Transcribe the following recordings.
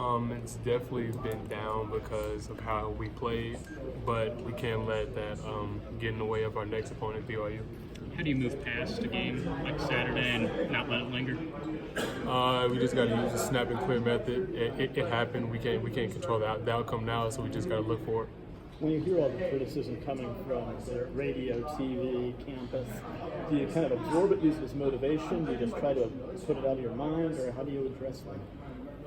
It's definitely been down because of how we played, but we can't let that get in the way of our next opponent, BYU. How do you move past a game like Saturday and not let it linger? We just got to use the snap and clear method. It happened. We can't control the outcome now, so we just got to look for it. When you hear all the criticism coming from the radio, TV, campus, do you kind of absorb it, use it as motivation? Do you just try to put it out of your mind, or how do you address it?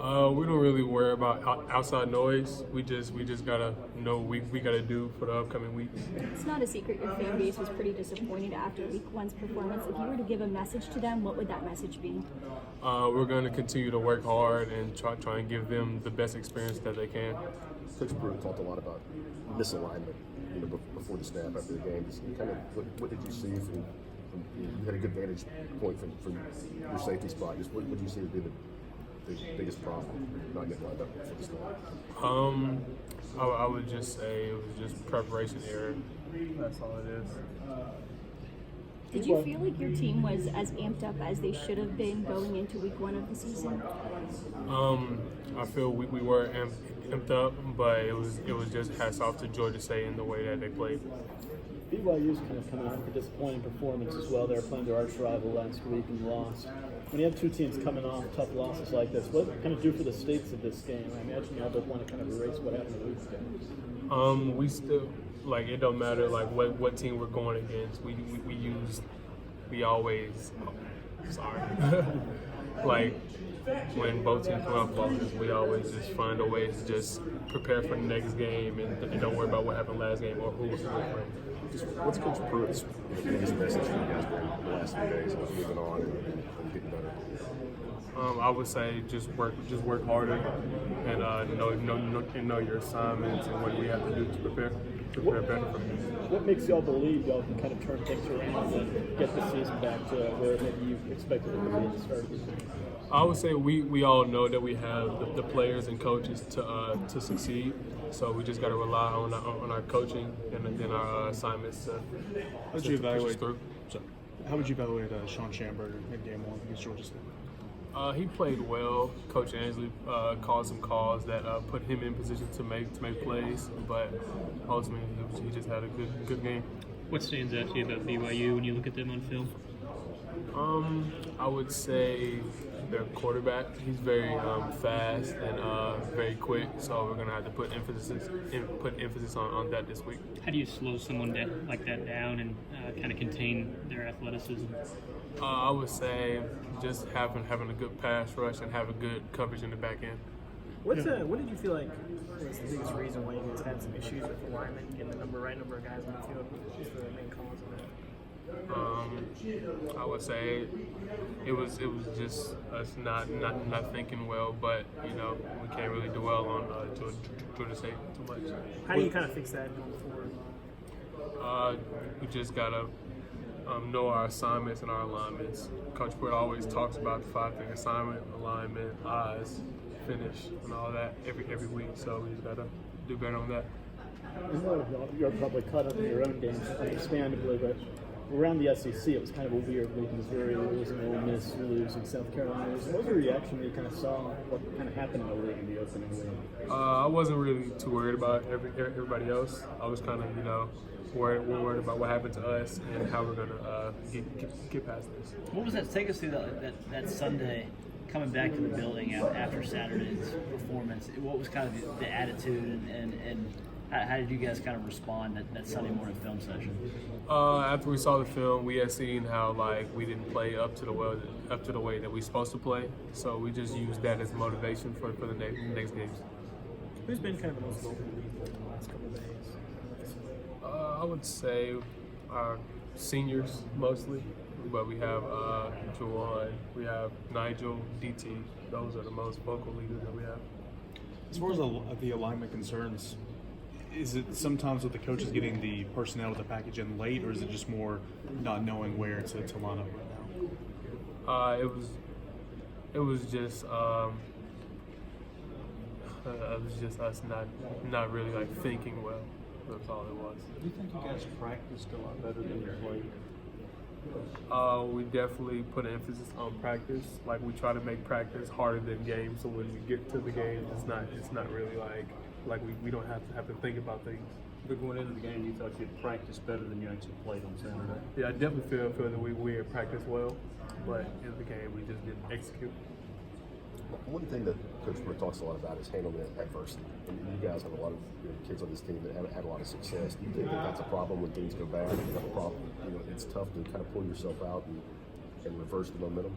We don't really worry about outside noise. We just gotta know what we gotta do for the upcoming weeks. It's not a secret your fan base was pretty disappointed after week one's performance. If you were to give a message to them, what would that message be? We're going to continue to work hard and try and give them the best experience that they can. Coach Pruitt talked a lot about misalignment, before the snap after the game. Just kind of what did you see from you had a good vantage point from your safety spot. Just what did you see would be the biggest problem not getting lined up for the snap? I would just say it was just preparation error. That's all it is. Did you feel like your team was as amped up as they should have been going into week one of the season? I feel we were amped up, but it was just hats off to Georgia State in the way that they played. BYU's kind of coming out with a disappointing performance as well. They were playing their arch rival last week and lost. When you have two teams coming off tough losses like this, what does it kind of do for the stakes of this game? I imagine you all both want to kind of erase what happened the week ago. We still it don't matter what team we're going against. We always when both teams come off losses, we always just find a way to just prepare for the next game and don't worry about what happened last game or who was playing. What's Coach Pruitt's biggest message to you guys during the last few days of moving on and getting better? I would say just work harder and know your assignments and what we have to do to prepare better for you. What makes y'all believe y'all can kind of turn things around and get the season back to where maybe you expected it to be at the start of the season? I would say we all know that we have the players and coaches to succeed. So we just got to rely on our coaching and then our assignments to push us through. How would you evaluate Sean Schamberger in game one against Georgia State? He played well. Coach Ansley called some calls that put him in position to make plays, but ultimately he just had a good game. What stands out to you about BYU when you look at them on film? I would say their quarterback. He's very fast and very quick, so we're gonna have to put emphasis on that this week. How do you slow someone like that down and kind of contain their athleticism? I would say just having a good pass rush and having good coverage in the back end. What did you feel like was the biggest reason why you guys had some issues with alignment, getting the right number of guys on the field? Just the main cause of that. I would say it was just us not thinking well, but we can't really dwell on Georgia State too much. How do you kind of fix that going forward? We just gotta know our assignments and our alignments. Coach Pruitt always talks about the 5-thing assignment, alignment, eyes, finish, and all that every week. So we just gotta do better on that. You're probably caught up in your own games, understandably, but around the SEC, it was kind of a weird week. Missouri losing, Ole Miss losing, South Carolina losing. What was your reaction when you kind of saw what kind of happened in the league in the opening week? I wasn't really too worried about everybody else. I was kind of, worried about what happened to us and how we're gonna get past this. What was that? Take us through that Sunday, coming back to the building after Saturday's performance. What was kind of the attitude and how did you guys kind of respond that Sunday morning film session? After we saw the film, we had seen how we didn't play up to the way that we're supposed to play. So we just used that as motivation for the next games. Who's been kind of the most vocal leader in the last couple of days? I would say our seniors mostly, but we have Juwan, we have Nigel, DT. Those are the most vocal leaders that we have. As far as the alignment concerns, is it sometimes with the coaches getting the personnel with the package in late, or is it just more not knowing where to line up right now? It was just us not really thinking well. That's all it was. Do you think you guys practiced a lot better than you played? We definitely put an emphasis on practice. Like we try to make practice harder than games, so when we get to the game, it's not really like we don't have to think about things. But going into the game, you thought you'd practice better than you actually played on Saturday. Yeah, I definitely feel that we had practiced well, but in the game we just didn't execute. One thing that Coach Britt talks a lot about is handling adversity. And you guys have a lot of kids on this team that haven't had a lot of success. Do you think that that's a problem when things go bad? Do you have a problem? It's tough to kind of pull yourself out and reverse the momentum.